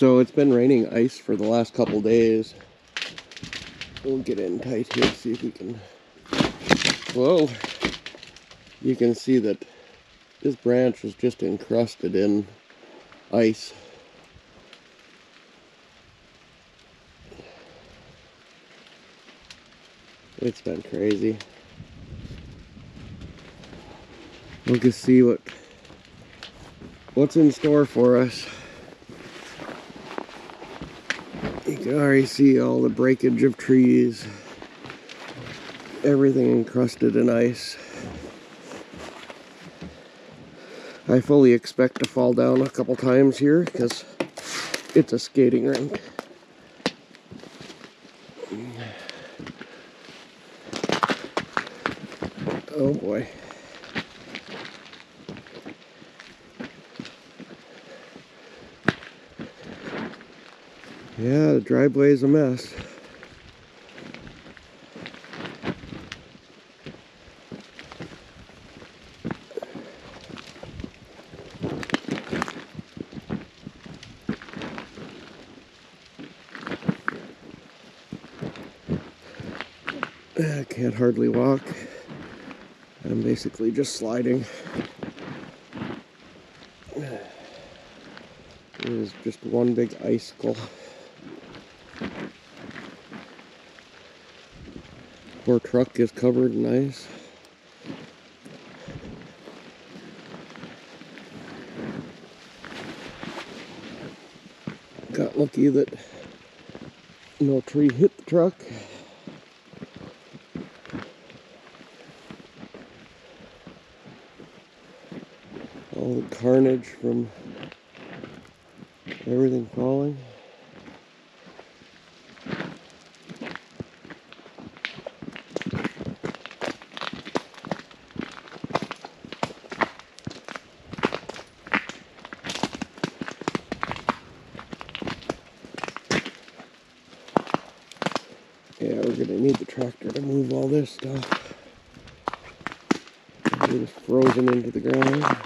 So it's been raining ice for the last couple days. We'll get in tight here, see if we can. Whoa! You can see that this branch was just encrusted in ice. It's been crazy. We'll just see what's in store for us. You can already see all the breakage of trees, everything encrusted in ice. I fully expect to fall down a couple times here because it's a skating rink. Oh boy. Yeah, the driveway is a mess. I can't hardly walk. I'm basically just sliding. It is just one big icicle. Poor truck is covered in ice. Got lucky that no tree hit the truck. All the carnage from everything falling. Yeah, we're gonna need the tractor to move all this stuff. It is frozen into the ground.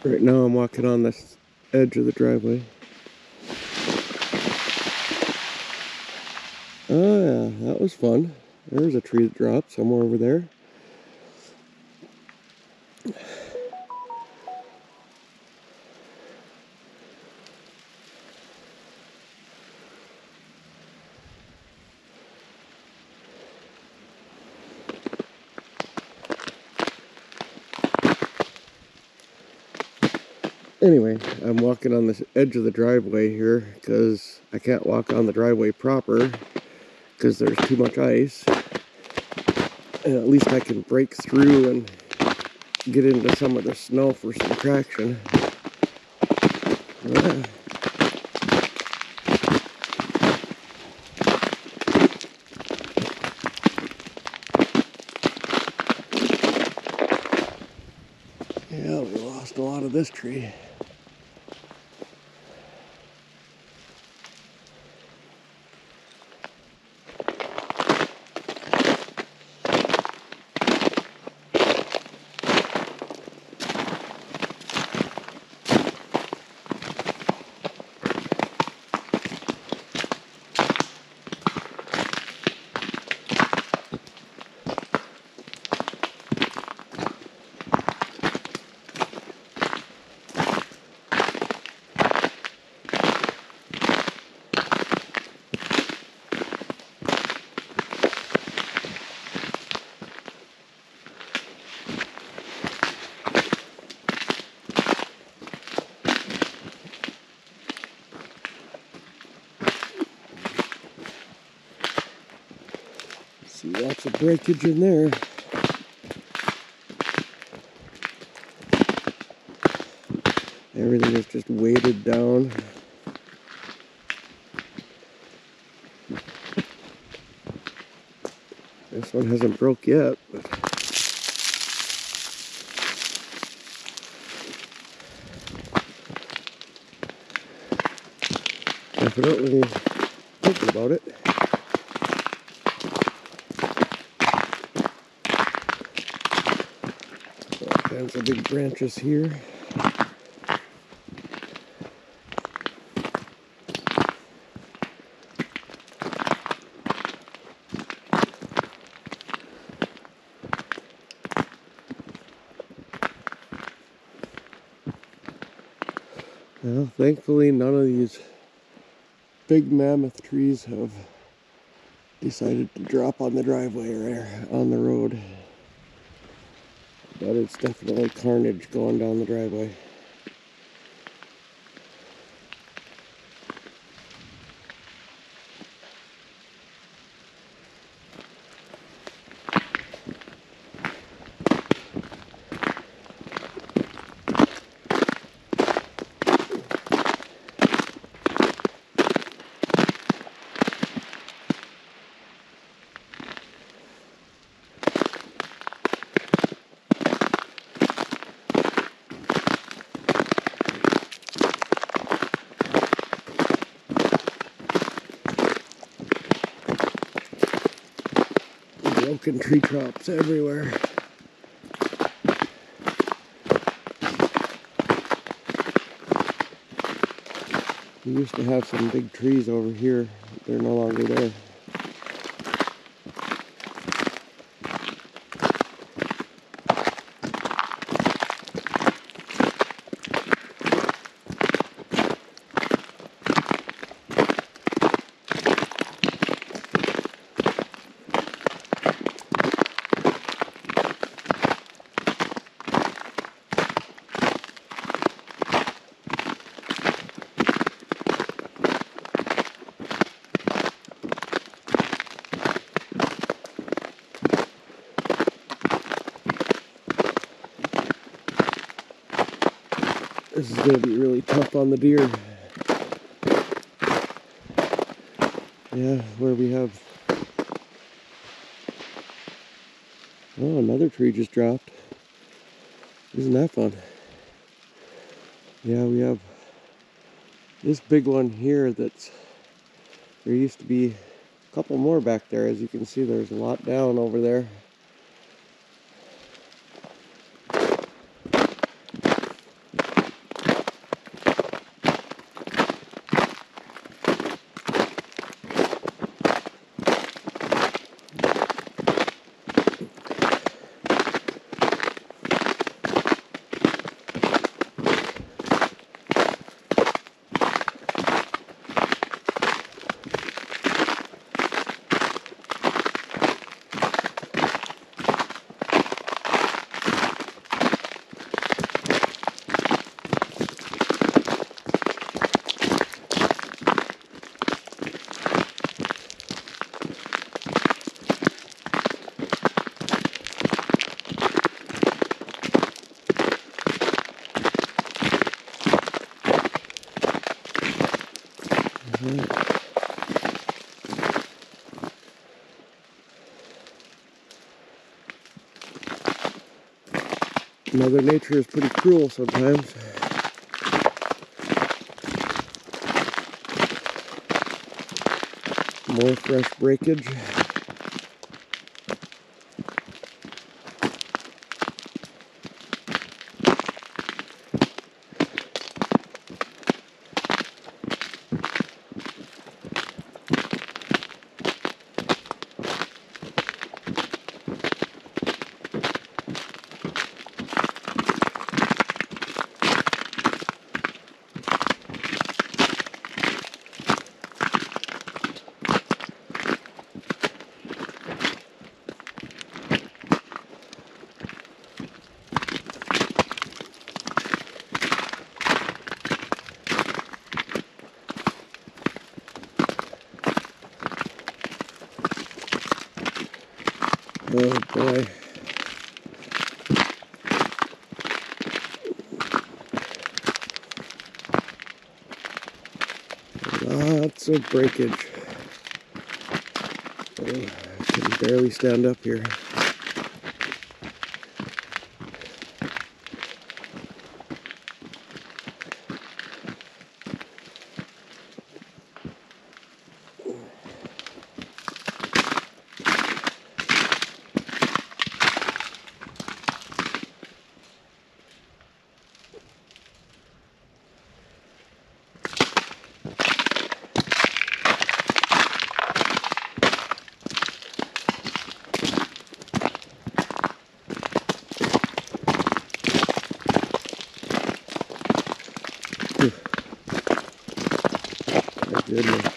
Right now I'm walking on this edge of the driveway. Oh yeah, that was fun. There's a tree that dropped somewhere over there. Anyway, I'm walking on this edge of the driveway here because I can't walk on the driveway proper because there's too much ice. And at least I can break through and get into some of the snow for some traction. Yeah. Yeah, we lost a lot of this tree. breakage in there. Everything is just weighted down. This one hasn't broke yet, but definitely thinking about it. All kinds of big branches here. Well, thankfully none of these big mammoth trees have decided to drop on the driveway or on the road. But it's definitely carnage going down the driveway. Broken tree tops everywhere. We used to have some big trees over here. They're no longer there. This is going to be really tough on the deer. Yeah, where we have... Oh, another tree just dropped. Isn't that fun? Yeah, we have this big one here that's... There used to be a couple more back there. As you can see, there's a lot down over there. Mother Nature is pretty cruel sometimes. More fresh breakage. boy. Lots of breakage. Oh, I can barely stand up here. My goodness.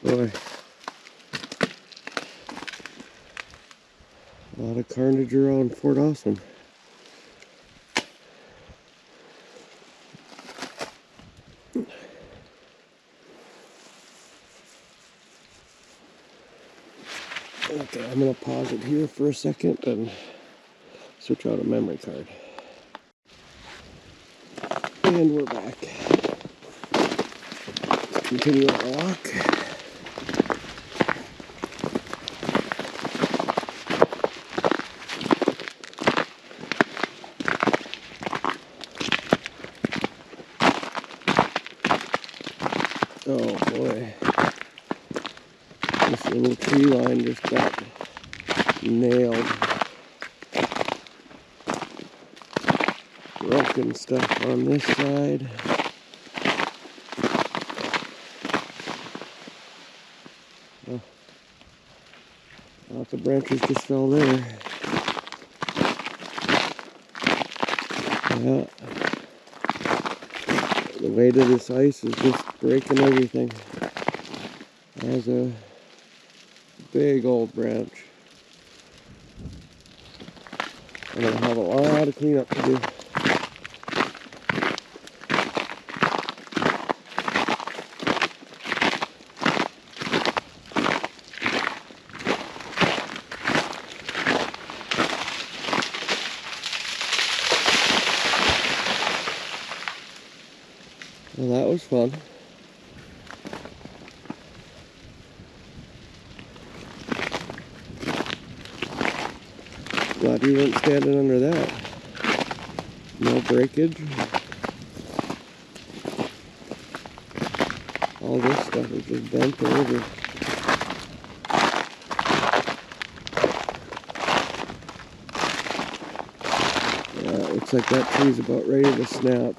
Boy, a lot of carnage around Fort Awesome. Okay, I'm going to pause it here for a second and switch out a memory card. And we're back. Let's continue our walk. Oh boy, this little tree line just got nailed. Broken stuff on this side. Oh, lots of branches just fell there. Yeah. The weight of this ice is just breaking everything. There's a big old branch. I'm going to have a lot of cleanup to do. Well, that was fun. Glad you weren't standing under that. No breakage. All this stuff is just bent over. Yeah, it looks like that tree's about ready to snap.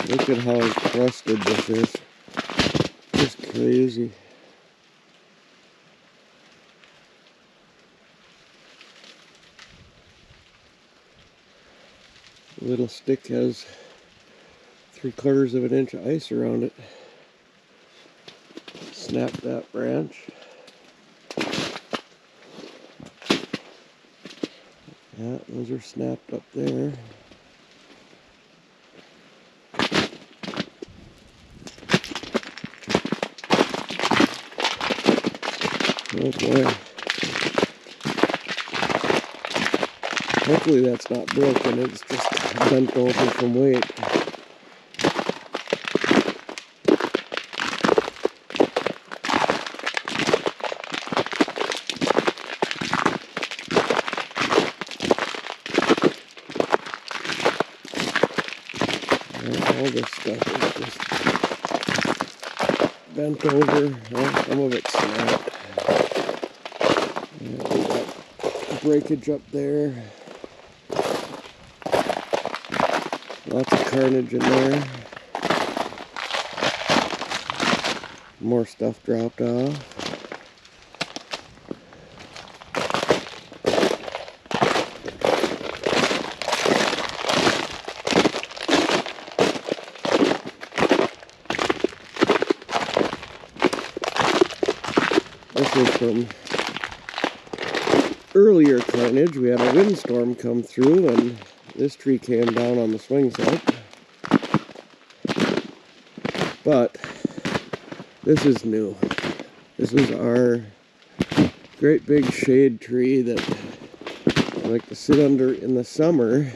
Look at how crusted this is. Just crazy. The little stick has 3/4 of an inch of ice around it. Snap that branch. Yeah, those are snapped up there. Oh boy. Hopefully that's not broken, it's just bent over from weight. All this stuff is just bent over. Well, some of it's snapped. Yeah, we got breakage up there. Lots of carnage in there. More stuff dropped off. This is from earlier carnage. We had a windstorm come through and this tree came down on the swing set. But this is new. This is our great big shade tree that I like to sit under in the summer.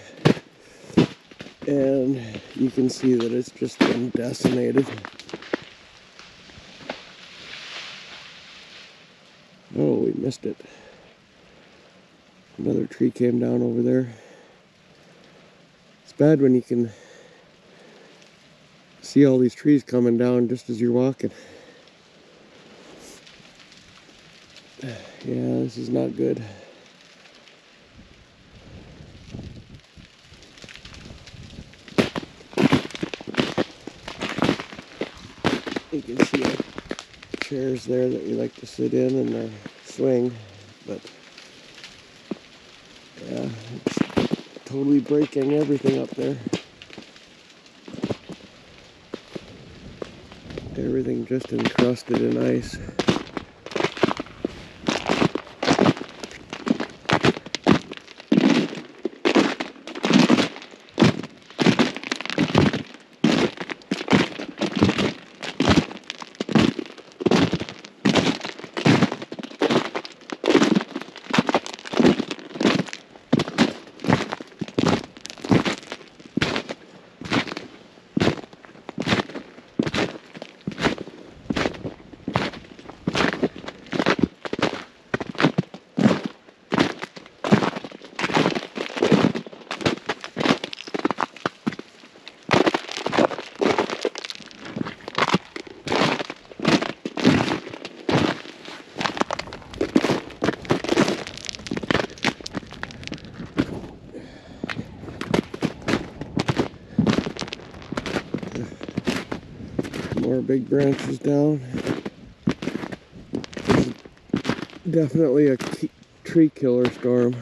And you can see that it's just been decimated. Oh, we missed it. Another tree came down over there. It's bad when you can see all these trees coming down just as you're walking. Yeah, this is not good. You can see the chairs there that we like to sit in and the swing, but yeah, it's totally breaking everything up there. Everything just encrusted in ice. More big branches down. This is definitely a tree killer storm.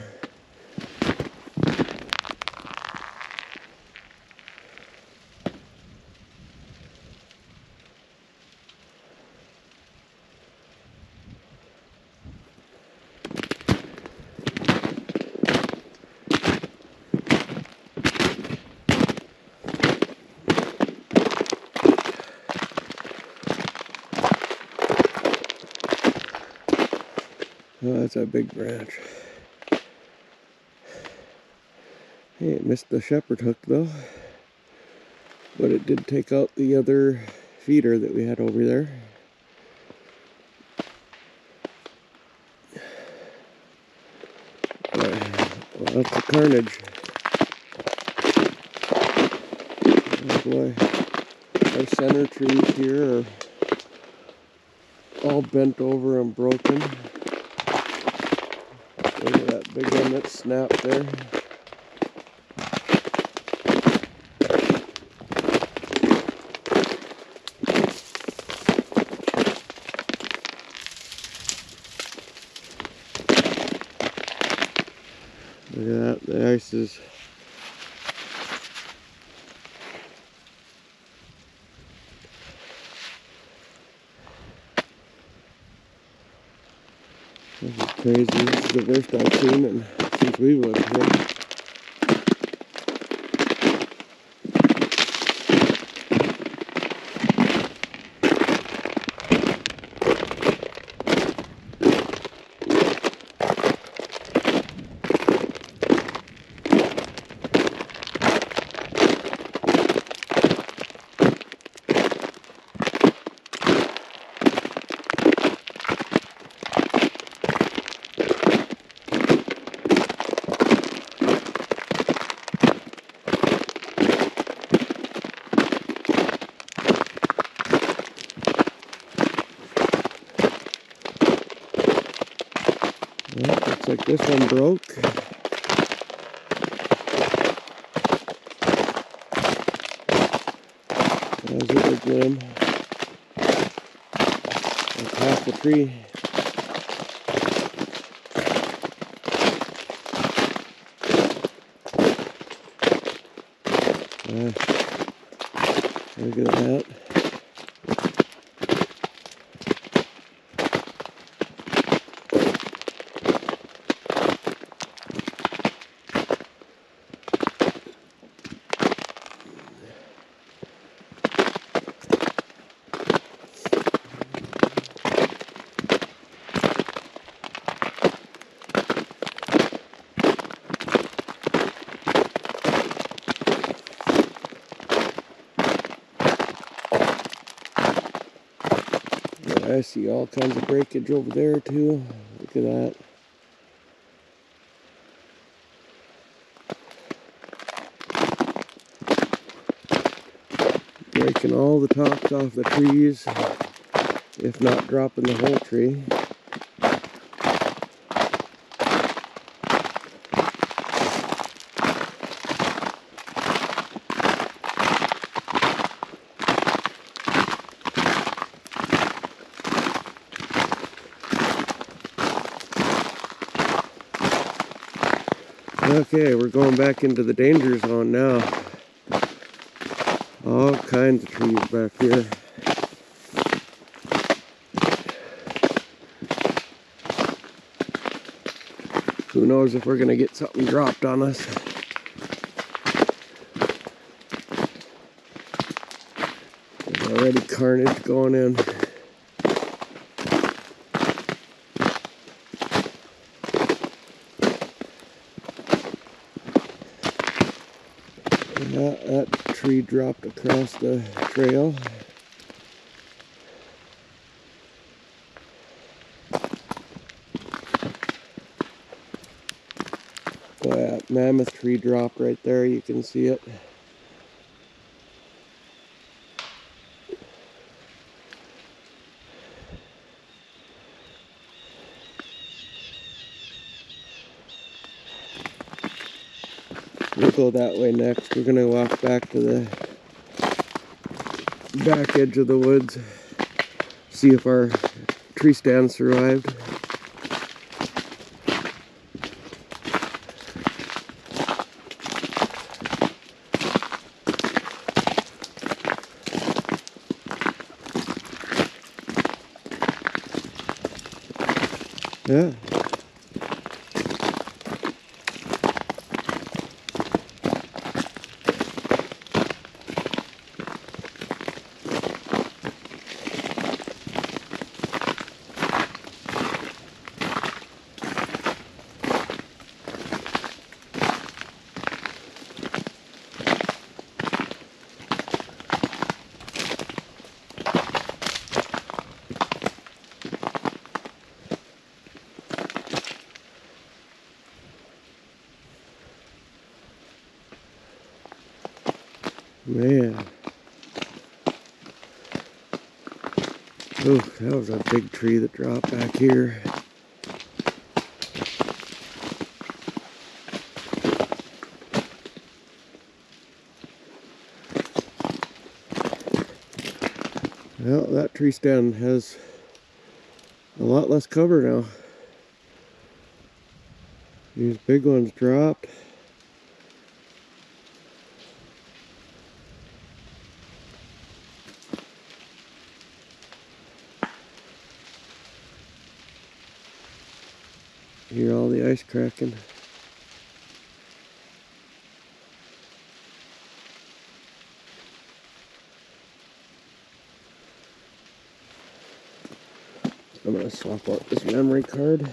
Oh, that's a big branch. Hey, it missed the shepherd hook though. But it did take out the other feeder that we had over there. Lots of carnage. Oh boy. Our center trees here are all bent over and broken. Look at that big one that snapped there. Look at that, the ice is This is crazy. This is the worst I've seen since we've lived here. Well, looks like this one broke. That was a big limb. That's half the tree. Look at that. I see all kinds of breakage over there too. Look at that. Breaking all the tops off the trees, if not dropping the whole tree. Okay, we're going back into the danger zone now. All kinds of trees back here. Who knows if we're going to get something dropped on us. There's already carnage going in. That tree dropped across the trail. Boy, that mammoth tree dropped right there, you can see it. We'll go that way next. We're gonna walk back to the back edge of the woods, see if our tree stand survived. Yeah. Man. Oh, that was a big tree that dropped back here. Well, that tree stand has a lot less cover now. These big ones dropped. Hear all the ice cracking. I'm going to swap out this memory card.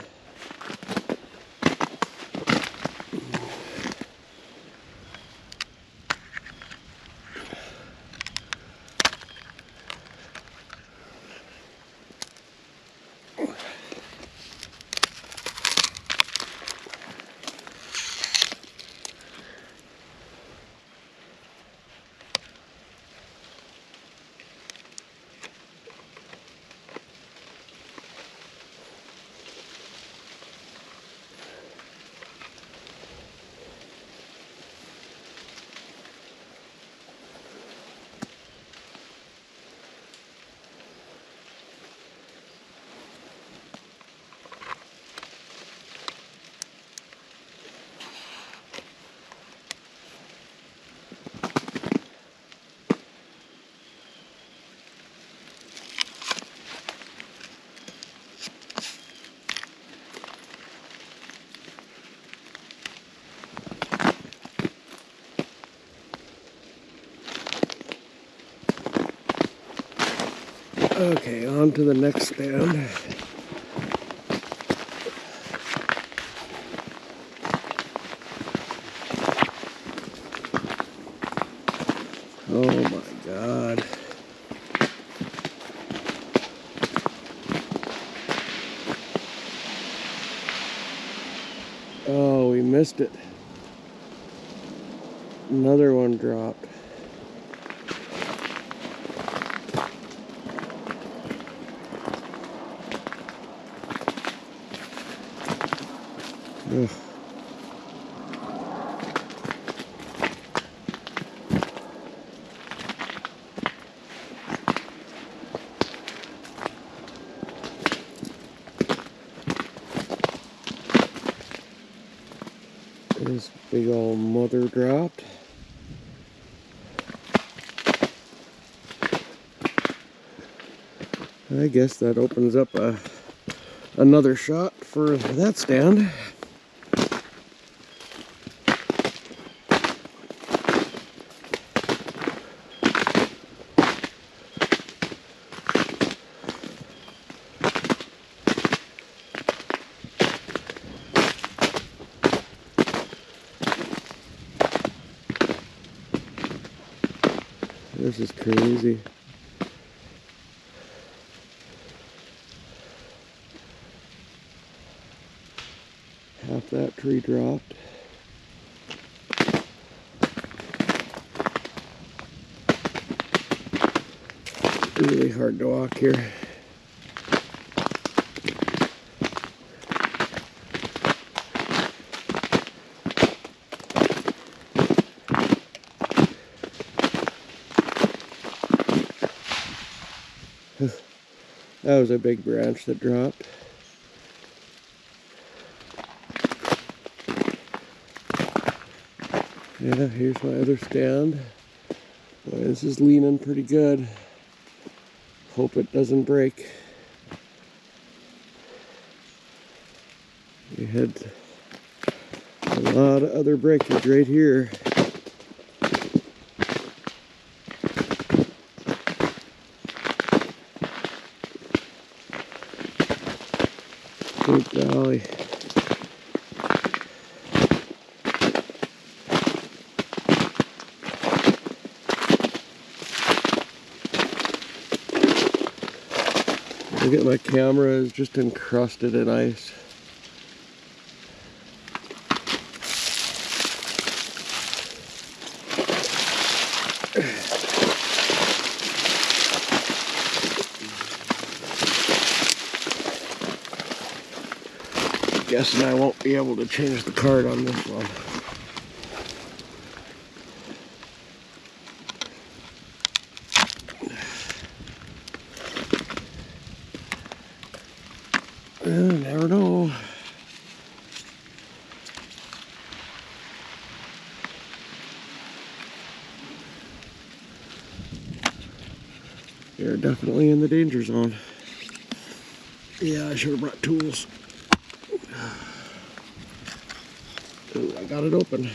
Okay, on to the next stand. Oh my God. Oh, we missed it. Another one dropped. Ugh. This big old mother dropped. I guess that opens up another shot for that stand. This is crazy. Half that tree dropped. Really hard to walk here. That was a big branch that dropped. Yeah, here's my other stand. Boy, this is leaning pretty good. Hope it doesn't break. We had a lot of other breakage right here. Good golly. Look at my camera, is just encrusted in ice. Guessing I won't be able to change the card on this one. Never know. You're definitely in the danger zone. Yeah, I should have brought tools. Ooh, I got it open.